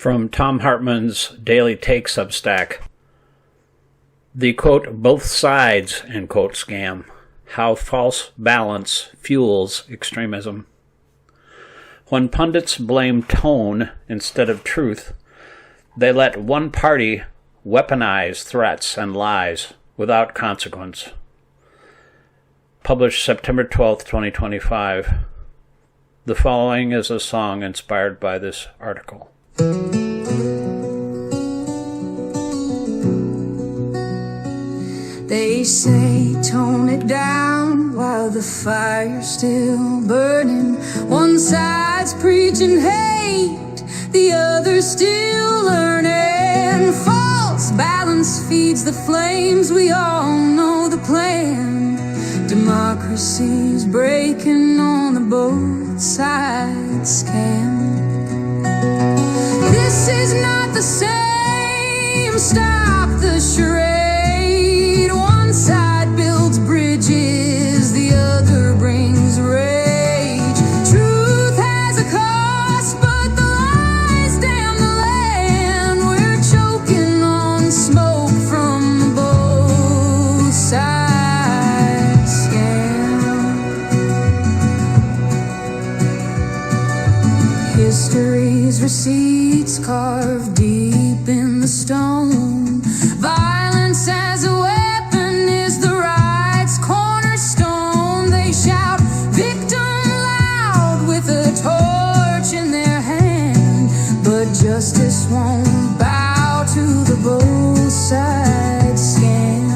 From Thom Hartmann's Daily Take Substack. The, quote, both sides, end quote, scam. How false balance fuels extremism. When pundits blame tone instead of truth, they let one party weaponize threats and lies without consequence. Published September 12th, 2025. The following is a song inspired by this article. They say tone it down while the fire's still burning. One side's preaching hate, the other's still learning. False balance feeds the flames, we all know the plan. Democracy's breaking on the both sides scam. This is not the same, stop the charade. One side builds bridges, the other brings rage. Truth has a cost, but the lies damn the land. We're choking on smoke from both sides scam. History's receipts carved deep in the stone. Violence as a weapon is the right's cornerstone. They shout victim loud with a torch in their hand, but justice won't bow to the both sides scam.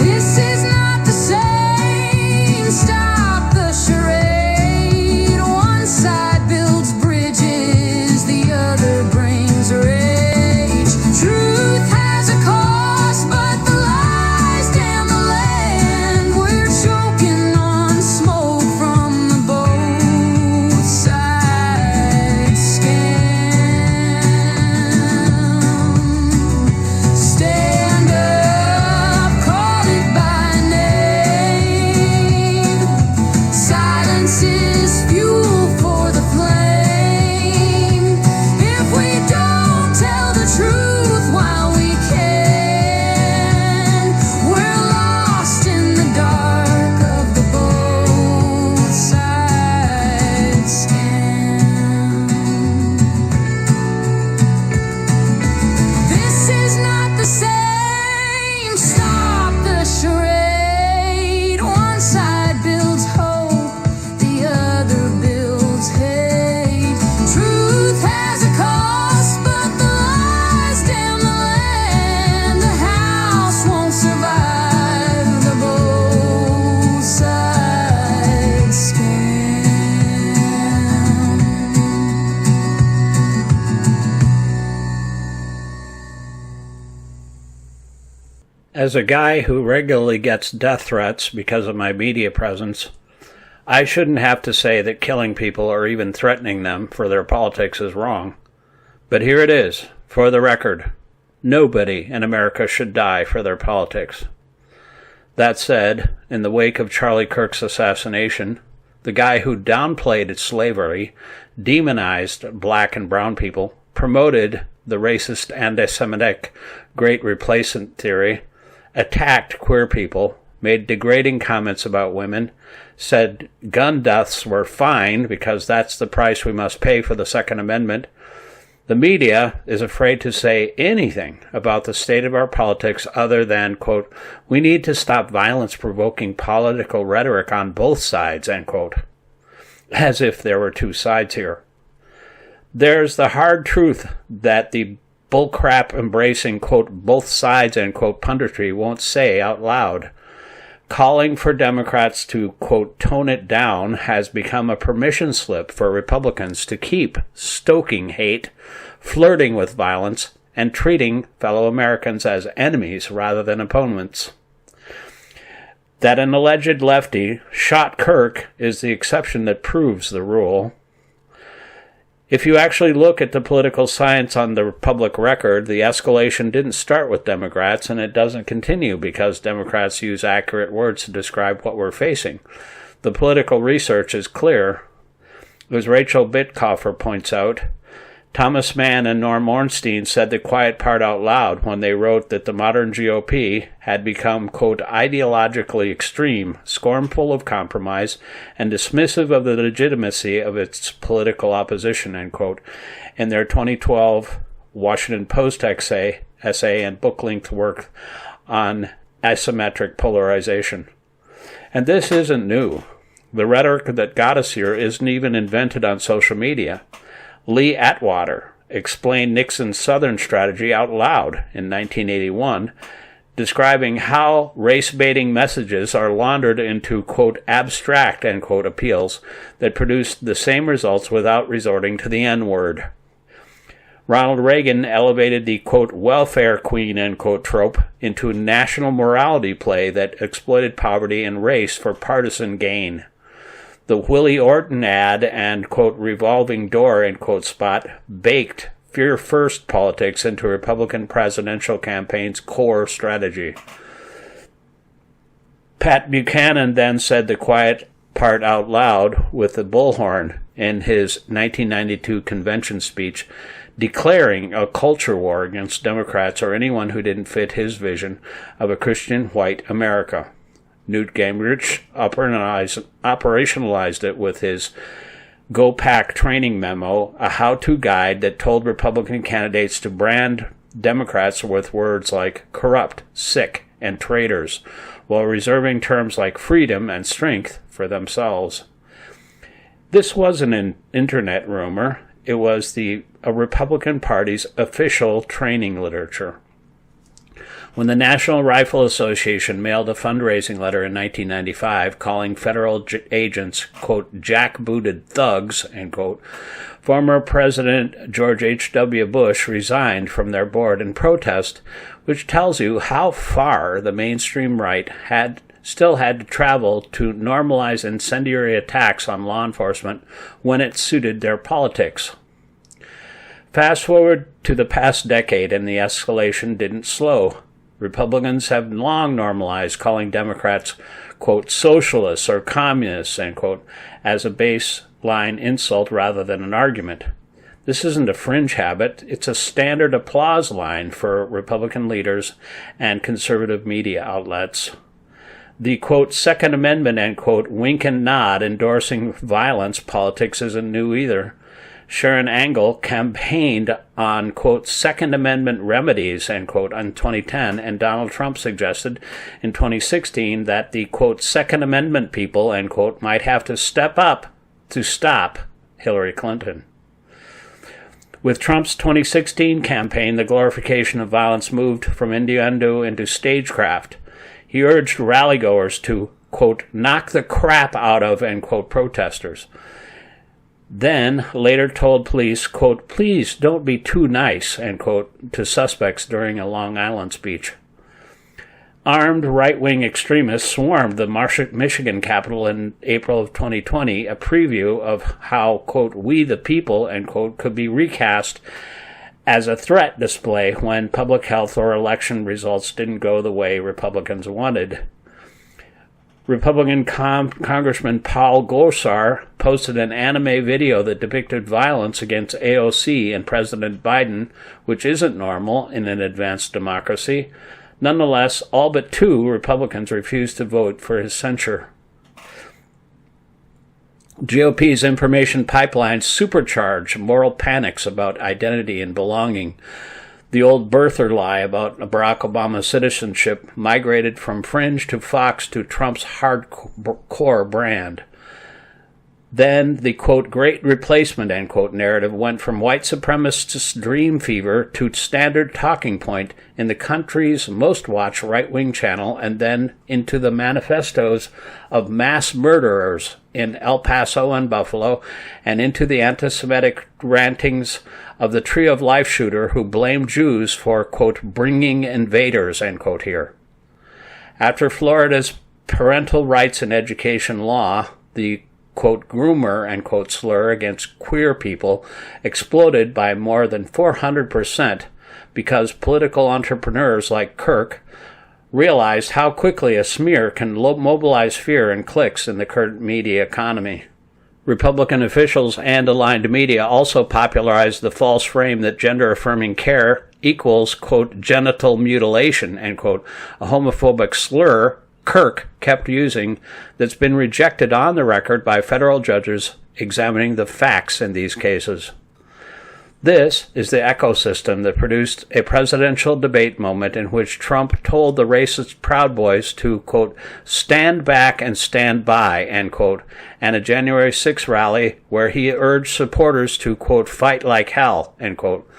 This is not the same, stop the charade. One side builds bridges, the other brings rage. Truth has a cost, but the lies damn the land. We're choking on smoke from the both sides scam. Stand up, call it by name. Silence is fuel for the flame. If we don't tell the truth while we can, we're lost in the dark of the both sides scam. This is not the same, stop the charade. One side builds hope, the other builds hate. Truth has a cost, but the lies damn the land. The house won't survive the both sides scam. As a guy who regularly gets death threats because of my media presence, I shouldn't have to say that killing people or even threatening them for their politics is wrong. But here it is, for the record. Nobody in America should die for their politics. That said, in the wake of Charlie Kirk's assassination, the guy who downplayed slavery, demonized black and brown people, promoted the racist anti-Semitic Great Replacement theory, attacked queer people, made degrading comments about women, said gun deaths were fine because that's the price we must pay for the Second Amendment. The media is afraid to say anything about the state of our politics other than, quote, we need to stop violence-provoking political rhetoric on both sides, end quote. As if there were two sides here. There's the hard truth that the bullcrap embracing, quote, both sides, end quote, punditry won't say out loud. Calling for Democrats to, quote, tone it down has become a permission slip for Republicans to keep stoking hate, flirting with violence, and treating fellow Americans as enemies rather than opponents. That an alleged lefty shot Kirk is the exception that proves the rule. If you actually look at the political science on the public record, the escalation didn't start with Democrats, and it doesn't continue because Democrats use accurate words to describe what we're facing. The political research is clear. As Rachel Bittkoffer points out, Thomas Mann and Norm Ornstein said the quiet part out loud when they wrote that the modern GOP had become, quote, ideologically extreme, scornful of compromise, and dismissive of the legitimacy of its political opposition, end quote, in their 2012 Washington Post essay and book-length work on asymmetric polarization. And this isn't new. The rhetoric that got us here isn't even invented on social media. Lee Atwater explained Nixon's Southern strategy out loud in 1981, describing how race-baiting messages are laundered into, quote, abstract, end quote, appeals that produce the same results without resorting to the N-word. Ronald Reagan elevated the, quote, welfare queen, end quote, trope into a national morality play that exploited poverty and race for partisan gain. The Willie Orton ad and, quote, revolving door, end quote, spot baked fear first politics into Republican presidential campaign's core strategy. Pat Buchanan then said the quiet part out loud with the bullhorn in his 1992 convention speech, declaring a culture war against Democrats or anyone who didn't fit his vision of a Christian white America. Newt Gingrich operationalized it with his Go Pack training memo, a how-to guide that told Republican candidates to brand Democrats with words like corrupt, sick, and traitors, while reserving terms like freedom and strength for themselves. This wasn't an internet rumor. It was a Republican Party's official training literature. When the National Rifle Association mailed a fundraising letter in 1995 calling federal agents, quote, jackbooted thugs, end quote, former President George H.W. Bush resigned from their board in protest, which tells you how far the mainstream right still had to travel to normalize incendiary attacks on law enforcement when it suited their politics. Fast forward to the past decade and the escalation didn't slow. Republicans have long normalized calling Democrats, quote, socialists or communists, end quote, as a baseline insult rather than an argument. This isn't a fringe habit. It's a standard applause line for Republican leaders and conservative media outlets. The, quote, Second Amendment, end quote, wink and nod endorsing violence politics isn't new either. Sharon Angle campaigned on, quote, Second Amendment remedies, end quote, in 2010, and Donald Trump suggested in 2016 that the, quote, Second Amendment people, end quote, might have to step up to stop Hillary Clinton. With Trump's 2016 campaign, the glorification of violence moved from innuendo into stagecraft. He urged rallygoers to, quote, knock the crap out of, end quote, protesters. Then later told police, quote, please don't be too nice, end quote, to suspects during a Long Island speech. Armed right-wing extremists swarmed the Michigan Capitol in April of 2020, a preview of how, quote, we the people, end quote, could be recast as a threat display when public health or election results didn't go the way Republicans wanted. Republican Congressman Paul Gosar posted an anime video that depicted violence against AOC and President Biden, which isn't normal in an advanced democracy. Nonetheless, all but 2 Republicans refused to vote for his censure. GOP's information pipelines supercharge moral panics about identity and belonging. The old birther lie about Barack Obama's citizenship migrated from Fringe to Fox to Trump's hardcore brand. Then the, quote, great replacement, end quote, narrative went from white supremacist dream fever to standard talking point in the country's most watched right-wing channel and then into the manifestos of mass murderers in El Paso and Buffalo and into the anti-Semitic rantings of the Tree of Life shooter who blamed Jews for, quote, bringing invaders, end quote, here. After Florida's parental rights and education law, the, quote, groomer, end quote, slur against queer people exploded by more than 400% because political entrepreneurs like Kirk realized how quickly a smear can mobilize fear and clicks in the current media economy. Republican officials and aligned media also popularized the false frame that gender-affirming care equals, quote, genital mutilation, end quote, a homophobic slur Kirk kept using that's been rejected on the record by federal judges examining the facts in these cases. This is the ecosystem that produced a presidential debate moment in which Trump told the racist Proud Boys to, quote, stand back and stand by, end quote, and a January 6th rally where he urged supporters to, quote, fight like hell, end quote.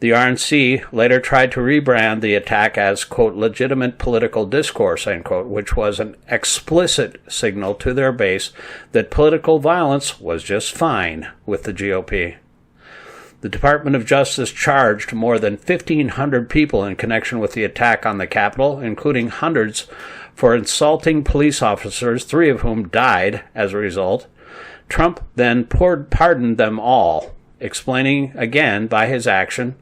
The RNC later tried to rebrand the attack as, quote, legitimate political discourse, end quote, which was an explicit signal to their base that political violence was just fine with the GOP. The Department of Justice charged more than 1,500 people in connection with the attack on the Capitol, including hundreds for insulting police officers, 3 of whom died as a result. Trump then pardoned them all, explaining again by his action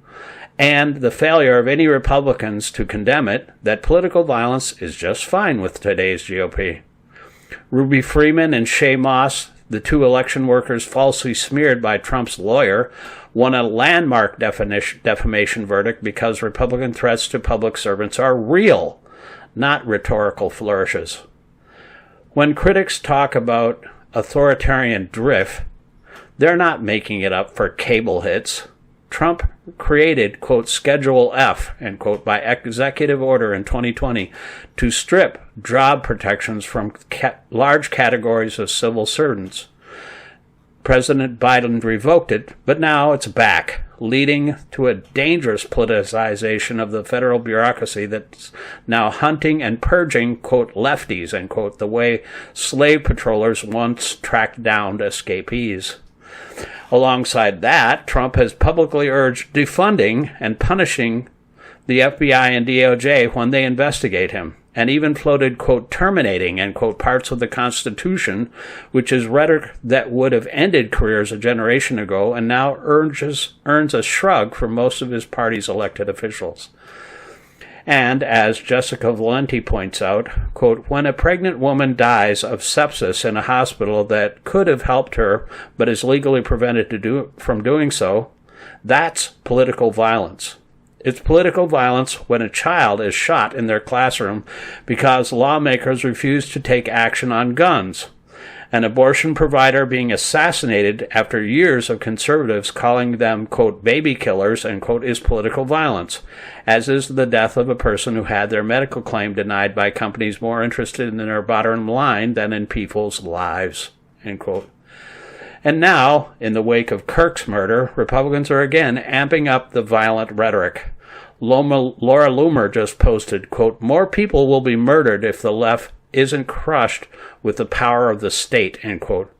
and the failure of any Republicans to condemn it that political violence is just fine with today's GOP. Ruby Freeman and Shay Moss, the 2 election workers falsely smeared by Trump's lawyer, won a landmark defamation verdict because Republican threats to public servants are real, not rhetorical flourishes. When critics talk about authoritarian drift, they're not making it up for cable hits. Trump created, quote, Schedule F, end quote, by executive order in 2020 to strip job protections from large categories of civil servants. President Biden revoked it, but now it's back, leading to a dangerous politicization of the federal bureaucracy that's now hunting and purging, quote, lefties, end quote, the way slave patrollers once tracked down escapees. Alongside that, Trump has publicly urged defunding and punishing the FBI and DOJ when they investigate him, and even floated, quote, terminating, end quote, parts of the Constitution, which is rhetoric that would have ended careers a generation ago and now earns a shrug from most of his party's elected officials. And, as Jessica Valenti points out, quote, when a pregnant woman dies of sepsis in a hospital that could have helped her but is legally prevented from doing so, that's political violence. It's political violence when a child is shot in their classroom because lawmakers refuse to take action on guns. An abortion provider being assassinated after years of conservatives calling them, quote, baby killers, end quote, is political violence, as is the death of a person who had their medical claim denied by companies more interested in their bottom line than in people's lives, end quote. And now, in the wake of Kirk's murder, Republicans are again amping up the violent rhetoric. Laura Loomer just posted, quote, more people will be murdered if the left isn't crushed with the power of the state, end quote.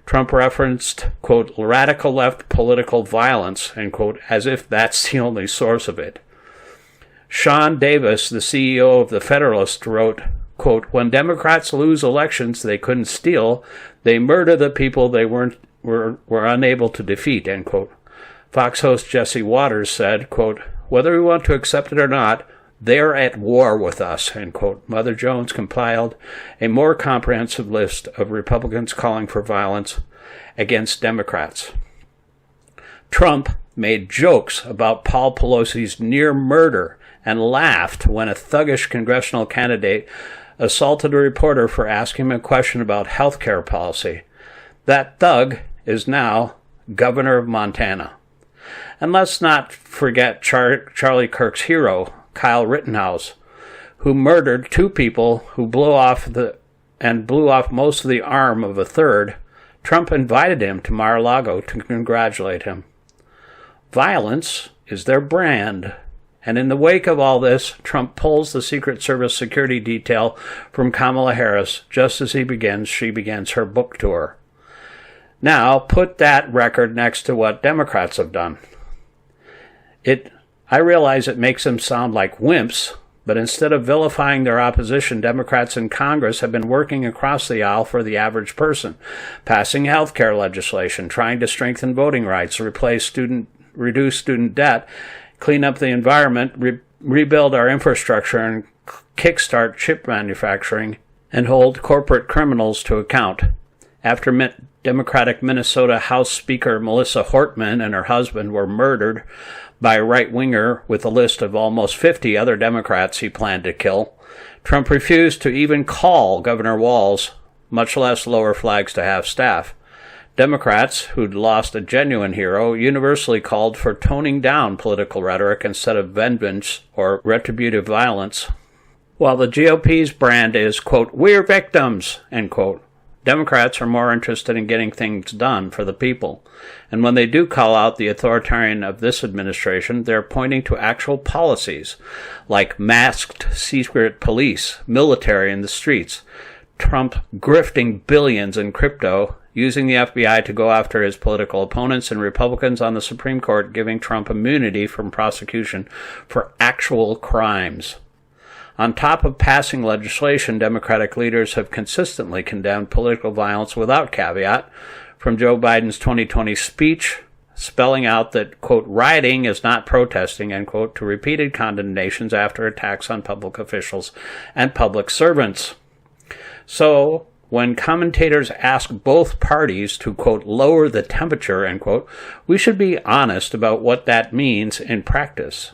Trump referenced, quote, radical left political violence, end quote, as if that's the only source of it. Sean Davis, the CEO of The Federalist, wrote, quote, when Democrats lose elections they couldn't steal, they murder the people they were unable to defeat, end quote. Fox host Jesse Waters said, quote, whether we want to accept it or not, they're at war with us, end quote. Mother Jones compiled a more comprehensive list of Republicans calling for violence against Democrats. Trump made jokes about Paul Pelosi's near murder and laughed when a thuggish congressional candidate assaulted a reporter for asking him a question about health care policy. That thug is now governor of Montana. And let's not forget Charlie Kirk's hero, Kyle Rittenhouse, who murdered 2 people who blew off most of the arm of a third. Trump invited him to Mar-a-Lago to congratulate him. Violence is their brand. And in the wake of all this, Trump pulls the Secret Service security detail from Kamala Harris just as she begins her book tour. Now, put that record next to what Democrats have done. I realize it makes them sound like wimps, but instead of vilifying their opposition, Democrats in Congress have been working across the aisle for the average person, passing health care legislation, trying to strengthen voting rights, reduce student debt, clean up the environment, rebuild our infrastructure, and kickstart chip manufacturing, and hold corporate criminals to account. After Democratic Minnesota House Speaker Melissa Hartmann and her husband were murdered by a right-winger with a list of almost 50 other Democrats he planned to kill, Trump refused to even call Governor Walz, much less lower flags to half-staff. Democrats, who'd lost a genuine hero, universally called for toning down political rhetoric instead of vengeance or retributive violence. While the GOP's brand is, quote, "we're victims," end quote, Democrats are more interested in getting things done for the people. And when they do call out the authoritarian of this administration, they're pointing to actual policies, like masked secret police, military in the streets, Trump grifting billions in crypto, using the FBI to go after his political opponents, and Republicans on the Supreme Court giving Trump immunity from prosecution for actual crimes. On top of passing legislation, Democratic leaders have consistently condemned political violence without caveat, from Joe Biden's 2020 speech, spelling out that, quote, rioting is not protesting, end quote, to repeated condemnations after attacks on public officials and public servants. So, when commentators ask both parties to, quote, lower the temperature, end quote, we should be honest about what that means in practice.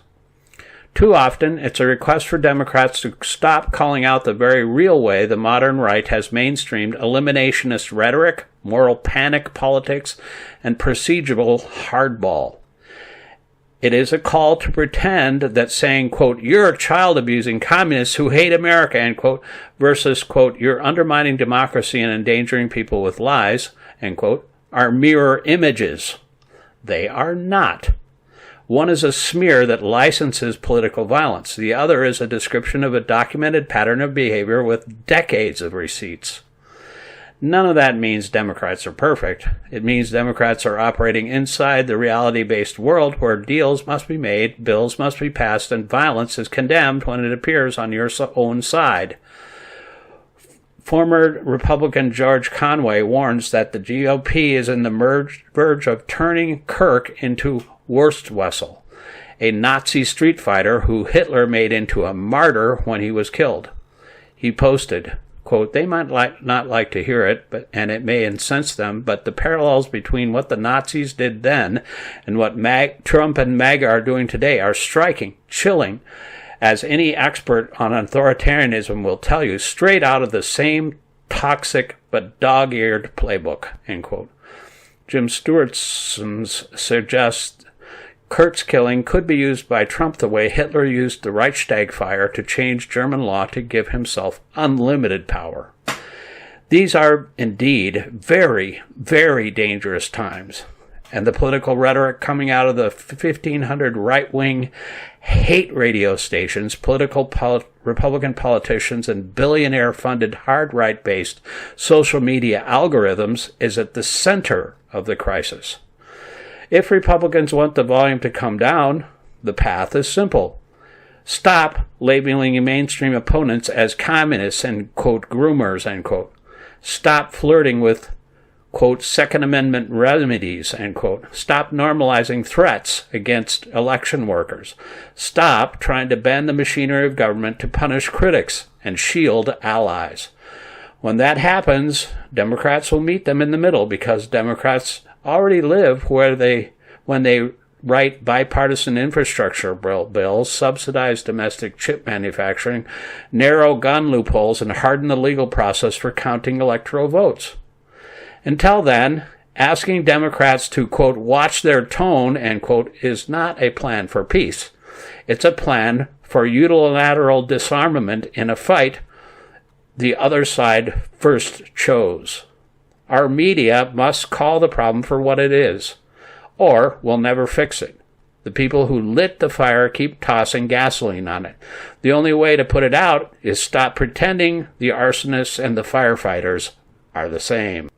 Too often, it's a request for Democrats to stop calling out the very real way the modern right has mainstreamed eliminationist rhetoric, moral panic politics, and procedural hardball. It is a call to pretend that saying, quote, you're child-abusing communists who hate America, end quote, versus, quote, you're undermining democracy and endangering people with lies, end quote, are mirror images. They are not. One is a smear that licenses political violence. The other is a description of a documented pattern of behavior with decades of receipts. None of that means Democrats are perfect. It means Democrats are operating inside the reality-based world where deals must be made, bills must be passed, and violence is condemned when it appears on your own side. Former Republican George Conway warns that the GOP is in the verge of turning Kirk into Wurstwessel, a Nazi street fighter who Hitler made into a martyr when he was killed. He posted, quote, they might not like to hear it, and it may incense them, but the parallels between what the Nazis did then and what Trump and MAGA are doing today are striking, chilling, as any expert on authoritarianism will tell you, straight out of the same toxic but dog-eared playbook, end quote. Jim Stewart's suggests Kurt's killing could be used by Trump the way Hitler used the Reichstag fire to change German law to give himself unlimited power. These are indeed very, very dangerous times, and the political rhetoric coming out of the 1,500 right-wing hate radio stations, Republican politicians, and billionaire-funded hard right-based social media algorithms is at the center of the crisis. If Republicans want the volume to come down, the path is simple. Stop labeling mainstream opponents as communists and, quote, groomers, end quote. Stop flirting with, quote, Second Amendment remedies, end quote. Stop normalizing threats against election workers. Stop trying to bend the machinery of government to punish critics and shield allies. When that happens, Democrats will meet them in the middle because Democrats already live when they write bipartisan infrastructure bills, subsidize domestic chip manufacturing, narrow gun loopholes, and harden the legal process for counting electoral votes. Until then, asking Democrats to, quote, watch their tone, end quote, is not a plan for peace. It's a plan for unilateral disarmament in a fight the other side first chose. Our media must call the problem for what it is, or we'll never fix it. The people who lit the fire keep tossing gasoline on it. The only way to put it out is stop pretending the arsonists and the firefighters are the same.